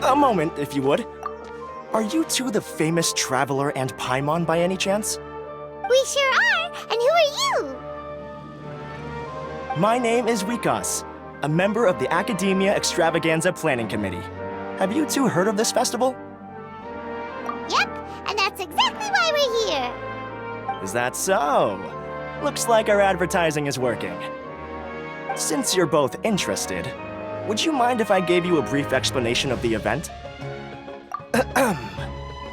A moment, if you would. Are you two the famous Traveler and Paimon by any chance? We sure are! And who are you? My name is Wikas, a member of the Academia Extravaganza Planning Committee. Have you two heard of this festival? Yep, and that's exactly why we're here. Is that so? Looks like our advertising is working. Since you're both interested, would you mind if I gave you a brief explanation of the event?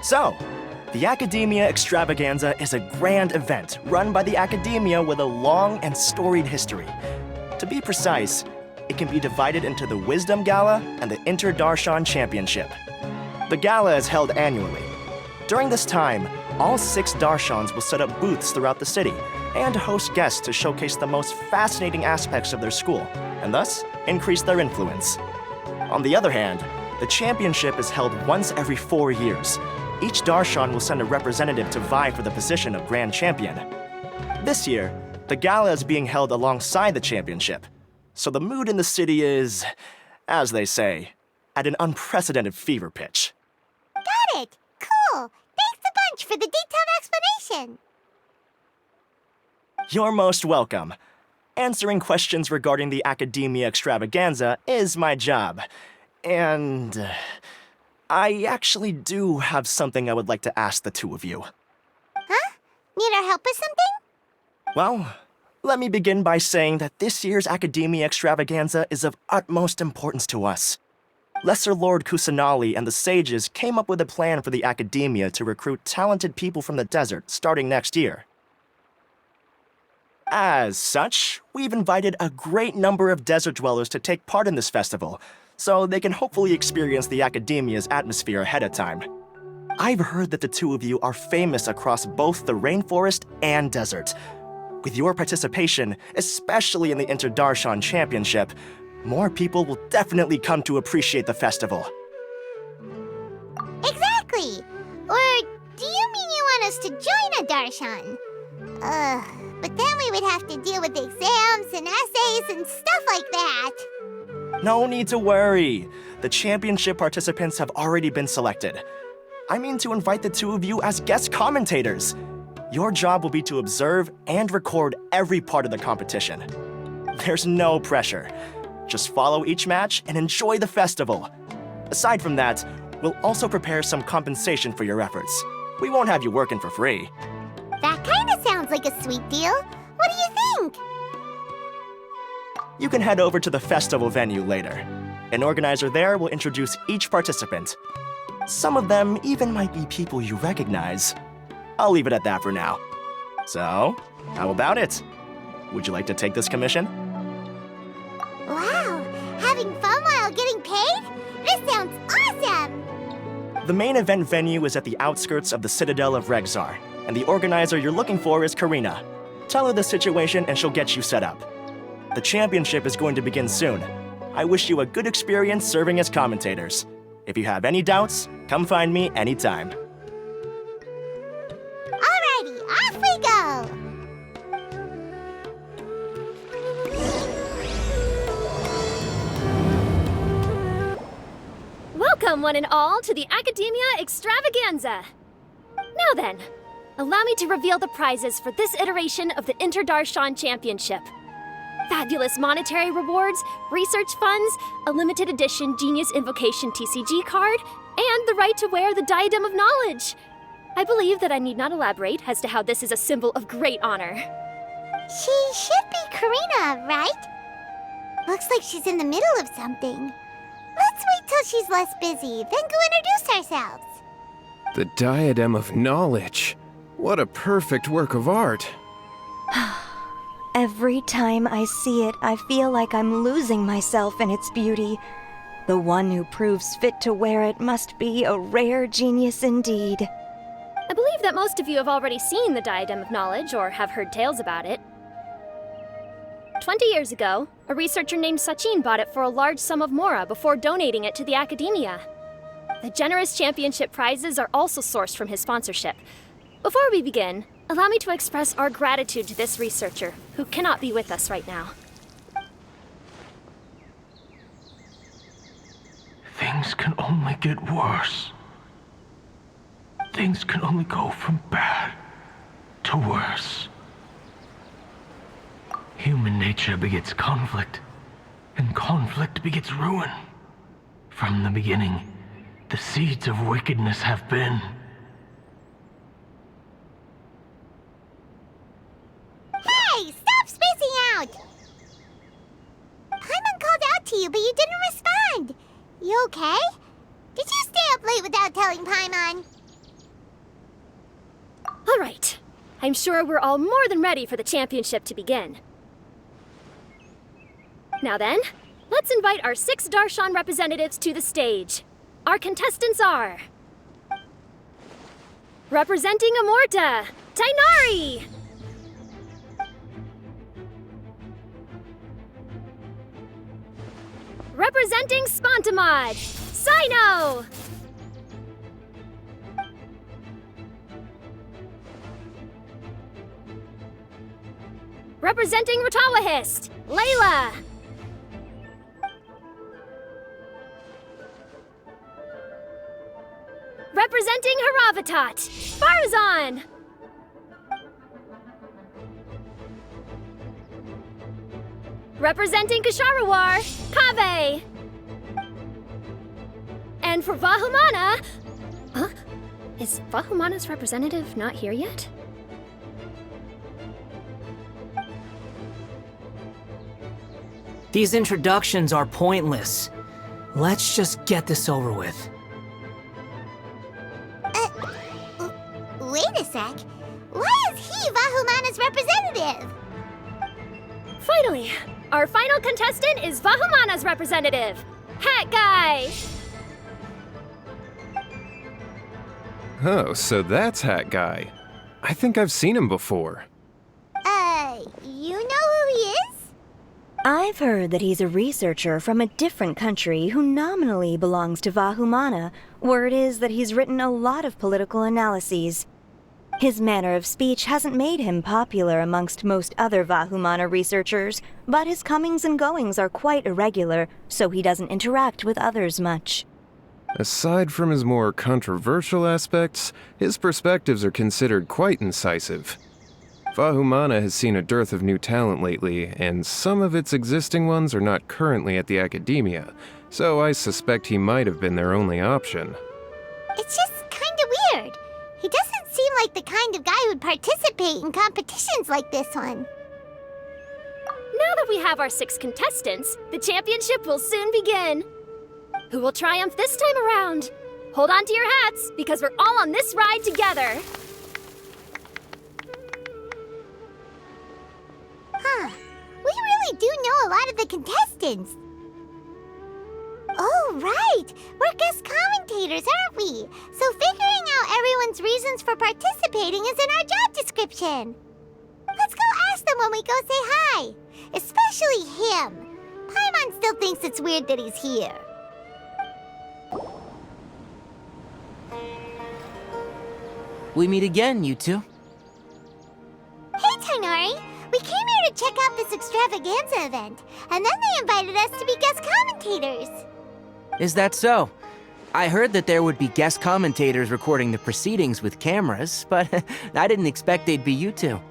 So, the Academia Extravaganza is a grand event run by the Academia with a long and storied history. To be precise, it can be divided into the Wisdom Gala and the Inter-Darshan Championship. The gala is held annually. During this time, all 6 Darshans will set up booths throughout the city and host guests to showcase the most fascinating aspects of their school, and thus increase their influence. On the other hand, the championship is held once every 4 years. Each Darshan will send a representative to vie for the position of Grand Champion. This year, the gala is being held alongside the championship, so the mood in the city is, as they say, at an unprecedented fever pitch. Got it! Cool! Thanks a bunch for the detailed explanation! You're most welcome. Answering questions regarding the Academia Extravaganza is my job. And I actually do have something I would like to ask the two of you. Huh? Need our help with something? Well, let me begin by saying that this year's Academia Extravaganza is of utmost importance to us. Lesser Lord Kusanali and the sages came up with a plan for the Academia to recruit talented people from the desert starting next year. As such, we've invited a great number of desert dwellers to take part in this festival, so they can hopefully experience the Academia's atmosphere ahead of time. I've heard that the two of you are famous across both the rainforest and desert. With your participation, especially in the Inter-Darshan Championship, more people will definitely come to appreciate the festival. Exactly! Or do you mean you want us to join a Darshan? But then we would have to deal with exams and essays and stuff like that. No need to worry. The championship participants have already been selected. I mean to invite the two of you as guest commentators. Your job will be to observe and record every part of the competition. There's no pressure. Just follow each match and enjoy the festival. Aside from that, we'll also prepare some compensation for your efforts. We won't have you working for free. That kinda sounds like a sweet deal. What do you think? You can head over to the festival venue later. An organizer there will introduce each participant. Some of them even might be people you recognize. I'll leave it at that for now. So, how about it? Would you like to take this commission? Wow! Having fun while getting paid? This sounds awesome! The main event venue is at the outskirts of the Citadel of Regzar, and the organizer you're looking for is Karina. Tell her the situation and she'll get you set up. The championship is going to begin soon. I wish you a good experience serving as commentators. If you have any doubts, come find me anytime. Alrighty, off we go! Welcome, one and all, to the Academia Extravaganza! Now then, allow me to reveal the prizes for this iteration of the Inter-Darshan Championship. Fabulous monetary rewards, research funds, a limited edition Genius Invocation TCG card, and the right to wear the Diadem of Knowledge. I believe that I need not elaborate as to how this is a symbol of great honor. She should be Karina, right? Looks like she's in the middle of something. Let's wait till she's less busy, then go introduce ourselves. The Diadem of Knowledge. What a perfect work of art. Every time I see it, I feel like I'm losing myself in its beauty. The one who proves fit to wear it must be a rare genius indeed. I believe that most of you have already seen the Diadem of Knowledge or have heard tales about it. 20 years ago, a researcher named Sachin bought it for a large sum of mora before donating it to the Academia. The generous championship prizes are also sourced from his sponsorship. Before we begin, allow me to express our gratitude to this researcher, who cannot be with us right now. Things can only get worse. Things can only go from bad to worse. Human nature begets conflict, and conflict begets ruin. From the beginning, the seeds of wickedness have been. Hey, stop spacing out! Paimon called out to you, but you didn't respond. You okay? Did you stay up late without telling Paimon? All right. I'm sure we're all more than ready for the championship to begin. Now then, let's invite our 6 Darshan representatives to the stage. Our contestants are... Representing Amorta, Tainari! Representing Spontamod, Sino! Representing Ratawahist, Layla! Representing Haravatat, Farzan! Representing Kasharawar, Kaveh! And for Vahumana... Huh? Is Vahumana's representative not here yet? These introductions are pointless. Let's just get this over with. Wait a sec. Why is he Vahumana's representative? Finally, our final contestant is Vahumana's representative, Hat Guy! Oh, so that's Hat Guy. I think I've seen him before. You know who he is? I've heard that he's a researcher from a different country who nominally belongs to Vahumana. Word is that he's written a lot of political analyses. His manner of speech hasn't made him popular amongst most other Vahumana researchers, but his comings and goings are quite irregular, so he doesn't interact with others much. Aside from his more controversial aspects, his perspectives are considered quite incisive. Vahumana has seen a dearth of new talent lately, and some of its existing ones are not currently at the academia, so I suspect he might have been their only option. It's just kinda weird. He doesn't seem like the kind of guy who'd participate in competitions like this one. Now that we have our 6 contestants, the championship will soon begin. Who will triumph this time around? Hold on to your hats, because we're all on this ride together. Huh. We really do know a lot of the contestants. Oh, right! We're guest commentators, aren't we? So figuring out everyone's reasons for participating is in our job description. Let's go ask them when we go say hi. Especially him. Paimon still thinks it's weird that he's here. We meet again, you two. Hey, Tainari! We came here to check out this extravaganza event, and then they invited us to be guest commentators. Is that so? I heard that there would be guest commentators recording the proceedings with cameras, but I didn't expect they'd be you two.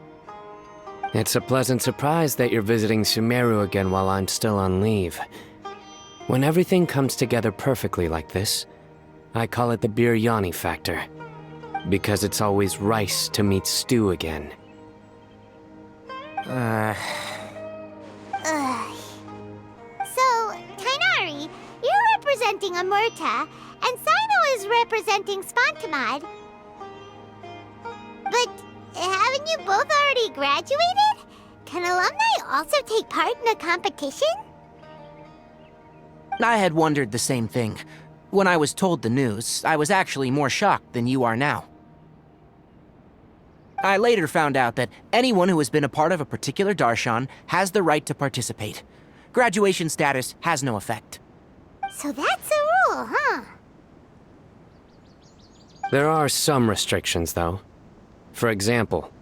It's a pleasant surprise that you're visiting Sumeru again while I'm still on leave. When everything comes together perfectly like this, I call it the biryani factor. Because it's always rice to meet stew again. Ugh. So, Tainari, you're representing Amurta, and Sino is representing Spontamod. But haven't you both already graduated? Can alumni also take part in a competition? I had wondered the same thing. When I was told the news, I was actually more shocked than you are now. I later found out that anyone who has been a part of a particular darshan has the right to participate. Graduation status has no effect. So that's a rule, huh? There are some restrictions, though. For example,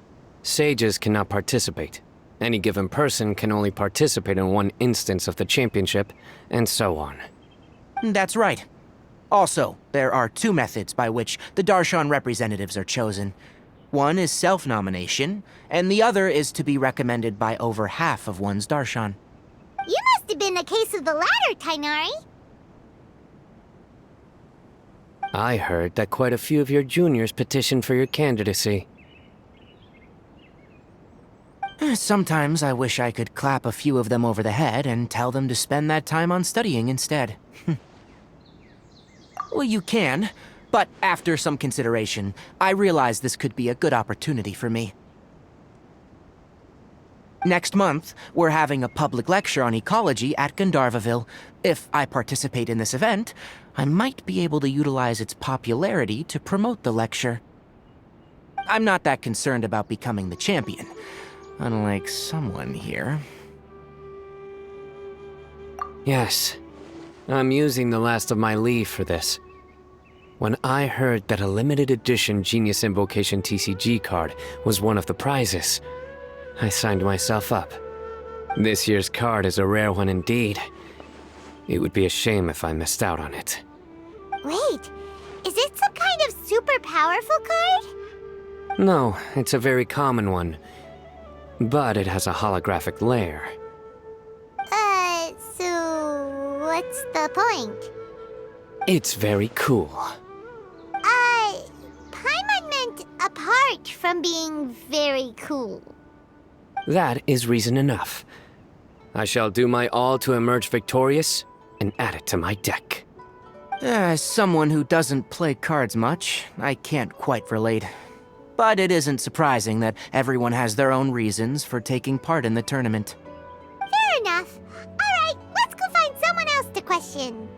sages cannot participate. Any given person can only participate in one instance of the championship, and so on. That's right. Also, there are two methods by which the Darshan representatives are chosen. One is self-nomination, and the other is to be recommended by over half of one's Darshan. You must have been a case of the latter, Tainari. I heard that quite a few of your juniors petitioned for your candidacy. Sometimes I wish I could clap a few of them over the head and tell them to spend that time on studying instead. Well, you can, but after some consideration, I realize this could be a good opportunity for me. Next month, we're having a public lecture on ecology at Gandharvaville. If I participate in this event, I might be able to utilize its popularity to promote the lecture. I'm not that concerned about becoming the champion, unlike someone here. Yes, I'm using the last of my leave for this. When I heard that a limited edition Genius Invocation TCG card was one of the prizes, I signed myself up. This year's card is a rare one indeed. It would be a shame if I missed out on it. Wait, is it some kind of super powerful card? No, it's a very common one. But it has a holographic layer. So what's the point? It's very cool. Paimon meant apart from being very cool. That is reason enough. I shall do my all to emerge victorious and add it to my deck. As someone who doesn't play cards much, I can't quite relate. But it isn't surprising that everyone has their own reasons for taking part in the tournament. Fair enough. Alright, let's go find someone else to question.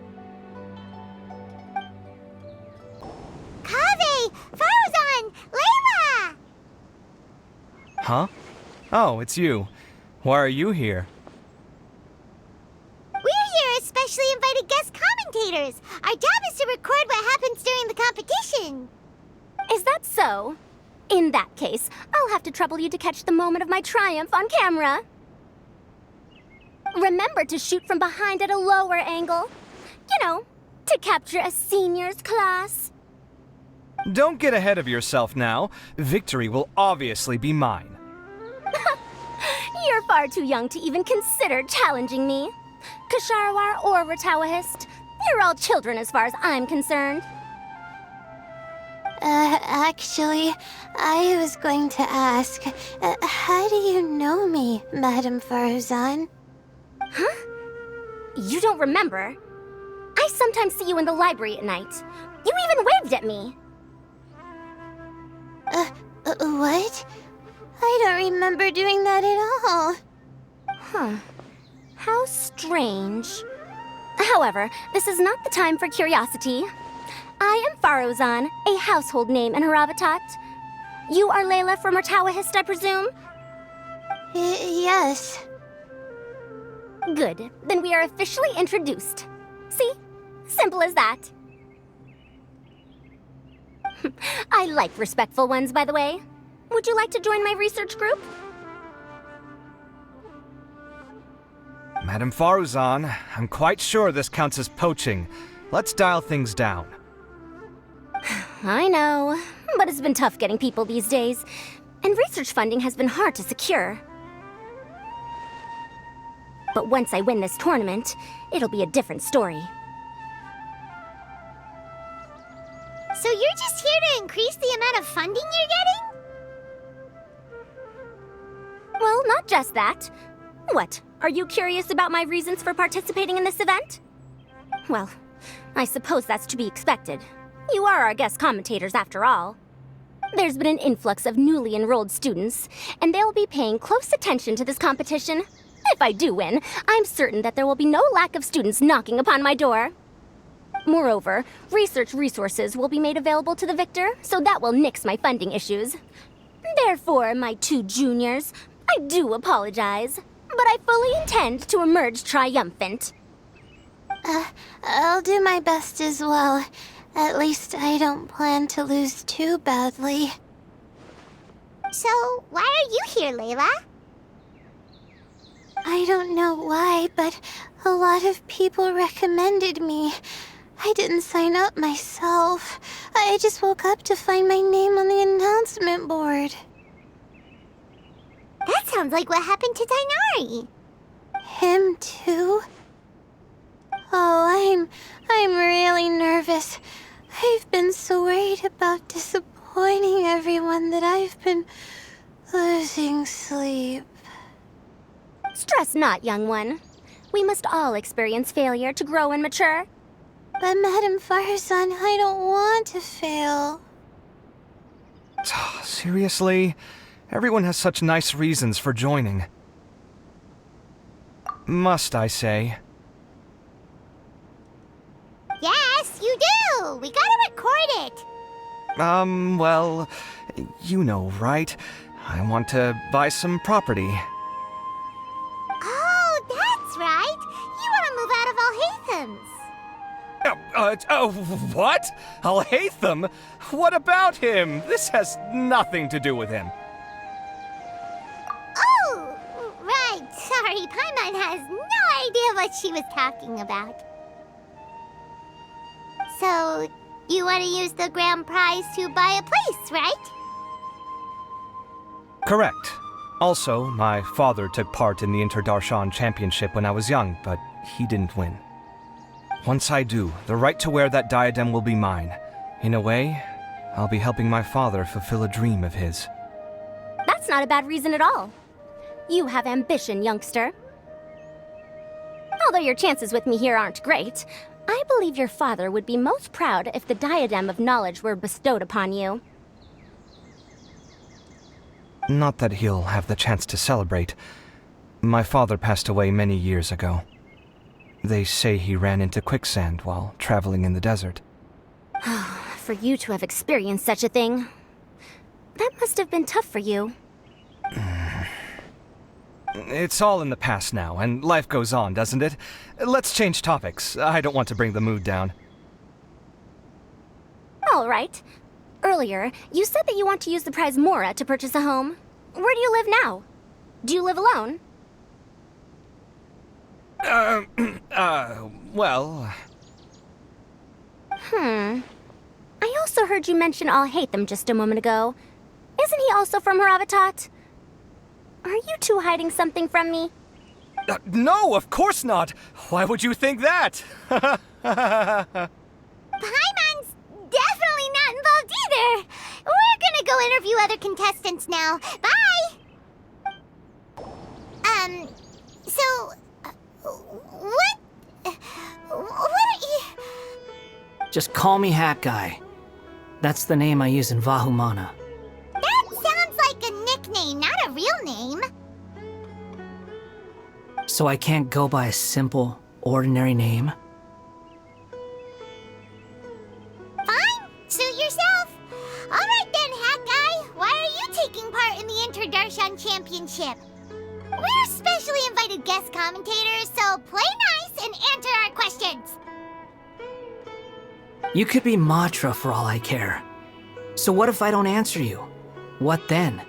Kaveh! Faruzan! Layla! Huh? Oh, it's you. Why are you here? We're here as specially invited guest commentators. Our job is to record what happens during the competition. Is that so? In that case, I'll have to trouble you to catch the moment of my triumph on camera. Remember to shoot from behind at a lower angle. You know, to capture a seniors class. Don't get ahead of yourself now. Victory will obviously be mine. You're far too young to even consider challenging me. Kasharawar or Ratawahist, you're all children as far as I'm concerned. Actually, I was going to ask, how do you know me, Madame Faruzan? Huh? You don't remember? I sometimes see you in the library at night. You even waved at me. What? I don't remember doing that at all. Huh. How strange. However, this is not the time for curiosity. I am Faruzan, a household name in Haravatat. You are Layla from Ratawahist, I presume? Yes. Good. Then we are officially introduced. See? Simple as that. I like respectful ones, by the way. Would you like to join my research group? Madame Faruzan, I'm quite sure this counts as poaching. Let's dial things down. I know, but it's been tough getting people these days, and research funding has been hard to secure. But once I win this tournament, it'll be a different story. So you're just here to increase the amount of funding you're getting? Well, not just that. What, are you curious about my reasons for participating in this event? Well, I suppose that's to be expected. You are our guest commentators, after all. There's been an influx of newly enrolled students, and they'll be paying close attention to this competition. If I do win, I'm certain that there will be no lack of students knocking upon my door. Moreover, research resources will be made available to the victor, so that will nix my funding issues. Therefore, my two juniors, I do apologize, but I fully intend to emerge triumphant. I'll do my best as well. At least I don't plan to lose too badly. So, why are you here, Layla? I don't know why, but a lot of people recommended me. I didn't sign up myself. I just woke up to find my name on the announcement board. That sounds like what happened to Dainari. Him too? Oh, I'm really nervous. I've been so worried about disappointing everyone that I've been losing sleep. Stress not, young one. We must all experience failure to grow and mature. But Madame Farzan, I don't want to fail. Seriously? Everyone has such nice reasons for joining. Must I say? Yes, you do! We gotta record it! Well, you know, right? I want to buy some property. Oh, that's right! You want to move out of Alhatham's. What? Alhaitham? What about him? This has nothing to do with him. Oh, right. Sorry, Paimon has no idea what she was talking about. So, you want to use the grand prize to buy a place, right? Correct. Also, my father took part in the Interdarshan Championship when I was young, but he didn't win. Once I do, the right to wear that diadem will be mine. In a way, I'll be helping my father fulfill a dream of his. That's not a bad reason at all. You have ambition, youngster. Although your chances with me here aren't great, I believe your father would be most proud if the diadem of knowledge were bestowed upon you. Not that he'll have the chance to celebrate. My father passed away many years ago. They say he ran into quicksand while traveling in the desert. For you to have experienced such a thing, that must have been tough for you. It's all in the past now, and life goes on, doesn't it? Let's change topics. I don't want to bring the mood down. All right. Earlier, you said that you want to use the prize Mora to purchase a home. Where do you live now? Do you live alone? Well... I also heard you mention Alhaitham just a moment ago. Isn't he also from Haravatat? Are you two hiding something from me? No, of course not! Why would you think that? Paimon's definitely not involved either! We're gonna go interview other contestants now. Bye! So... What are you... Just call me Hat Guy. That's the name I use in Vahumana. That sounds like a nickname, not a real name. So I can't go by a simple, ordinary name? Fine, suit yourself. Alright then, Hat Guy. Why are you taking part in the Interdarshan Championship? We're specially invited guest commentators, so play nice and answer our questions. You could be Matra for all I care. So what if I don't answer you? What then?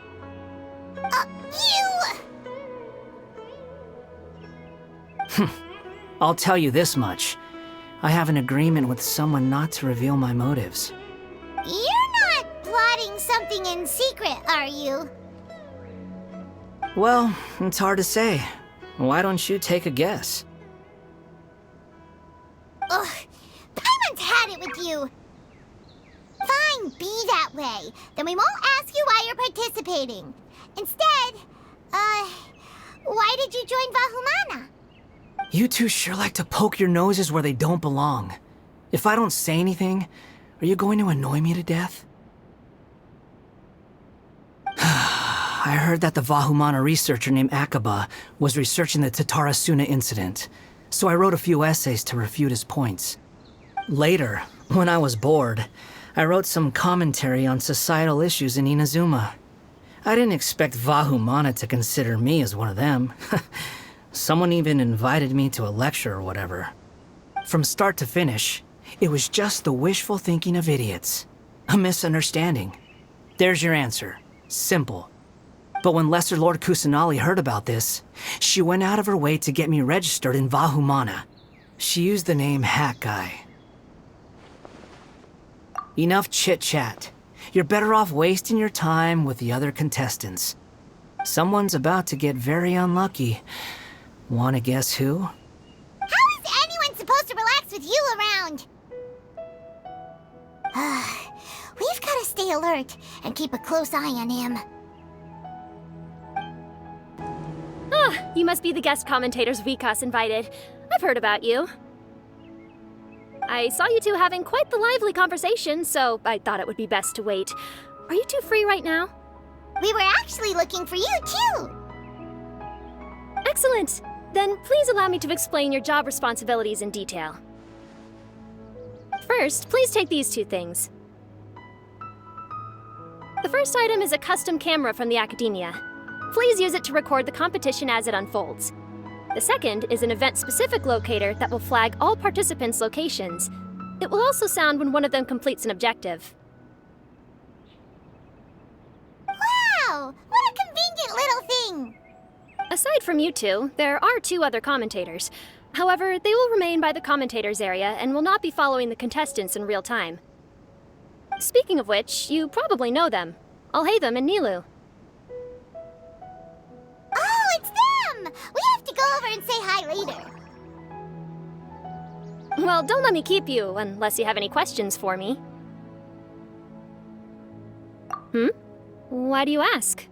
I'll tell you this much. I have an agreement with someone not to reveal my motives. You're not plotting something in secret, are you? Well, it's hard to say. Why don't you take a guess? Ugh, Paimon's had it with you. Fine, be that way. Then we won't ask you why you're participating. Instead, why did you join Vahumana? You two sure like to poke your noses where they don't belong. If I don't say anything, are you going to annoy me to death? I heard that the Vahumana researcher named Akaba was researching the Tatarasuna incident, so I wrote a few essays to refute his points. Later, when I was bored, I wrote some commentary on societal issues in Inazuma. I didn't expect Vahumana to consider me as one of them. Someone even invited me to a lecture or whatever. From start to finish, it was just the wishful thinking of idiots. A misunderstanding. There's your answer. Simple. But when Lesser Lord Kusanali heard about this, she went out of her way to get me registered in Vahumana. She used the name Hat Guy. Enough chit-chat. You're better off wasting your time with the other contestants. Someone's about to get very unlucky. Wanna guess who? How is anyone supposed to relax with you around? We've got to stay alert and keep a close eye on him. Ah, you must be the guest commentators Vikas invited. I've heard about you. I saw you two having quite the lively conversation, so I thought it would be best to wait. Are you two free right now? We were actually looking for you, too. Excellent! Then please allow me to explain your job responsibilities in detail. First, please take these two things. The first item is a custom camera from the Academia. Please use it to record the competition as it unfolds. The second is an event-specific locator that will flag all participants' locations. It will also sound when one of them completes an objective. Wow! What a convenient little thing! Aside from you two, there are two other commentators. However, they will remain by the commentators area and will not be following the contestants in real time. Speaking of which, you probably know them. Alhaitham and Nilu. Oh, it's them! We have to go over and say hi later. Well, don't let me keep you, unless you have any questions for me. Why do you ask?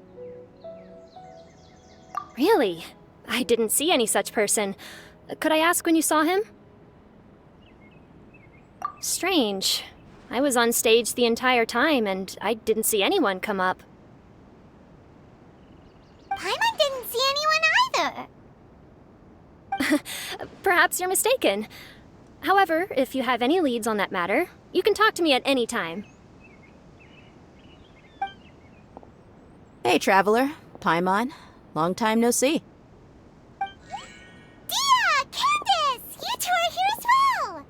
Really? I didn't see any such person. Could I ask when you saw him? Strange. I was on stage the entire time, and I didn't see anyone come up. Paimon didn't see anyone either. Perhaps you're mistaken. However, if you have any leads on that matter, you can talk to me at any time. Hey, Traveler. Paimon. Long time no see. Dia! Candace! You two are here as well!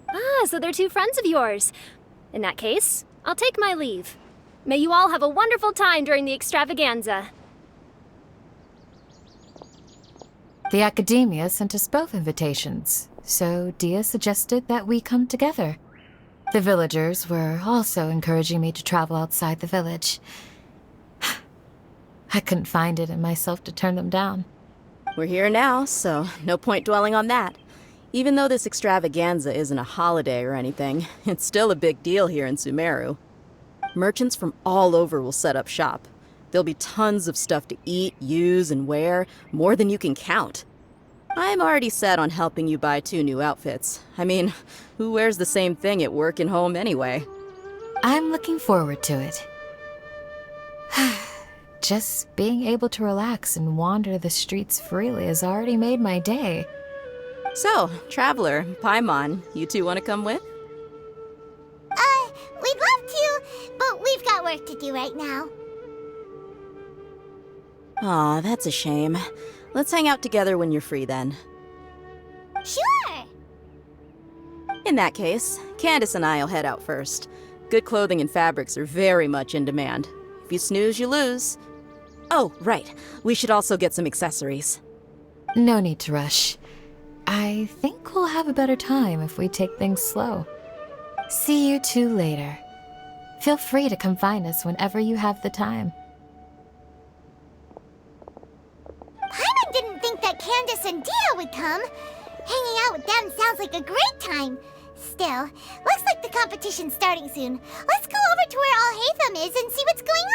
Ah, so they're two friends of yours. In that case, I'll take my leave. May you all have a wonderful time during the extravaganza. The Academia sent us both invitations, so Dia suggested that we come together. The villagers were also encouraging me to travel outside the village. I couldn't find it in myself to turn them down. We're here now, so no point dwelling on that. Even though this extravaganza isn't a holiday or anything, it's still a big deal here in Sumeru. Merchants from all over will set up shop. There'll be tons of stuff to eat, use, and wear, more than you can count. I'm already set on helping you buy 2 new outfits. I mean, who wears the same thing at work and home anyway? I'm looking forward to it. Just being able to relax and wander the streets freely has already made my day. So, Traveler, Paimon, you two want to come with? We'd love to, but we've got work to do right now. Aw, that's a shame. Let's hang out together when you're free then. Sure! In that case, Candace and I'll head out first. Good clothing and fabrics are very much in demand. If you snooze, you lose. Oh, right. We should also get some accessories. No need to rush. I think we'll have a better time if we take things slow. See you two later. Feel free to come find us whenever you have the time. Paimon didn't think that Candace and Dia would come. Hanging out with them sounds like a great time. Still, looks like the competition's starting soon. Let's go over to where Alhaitham is and see what's going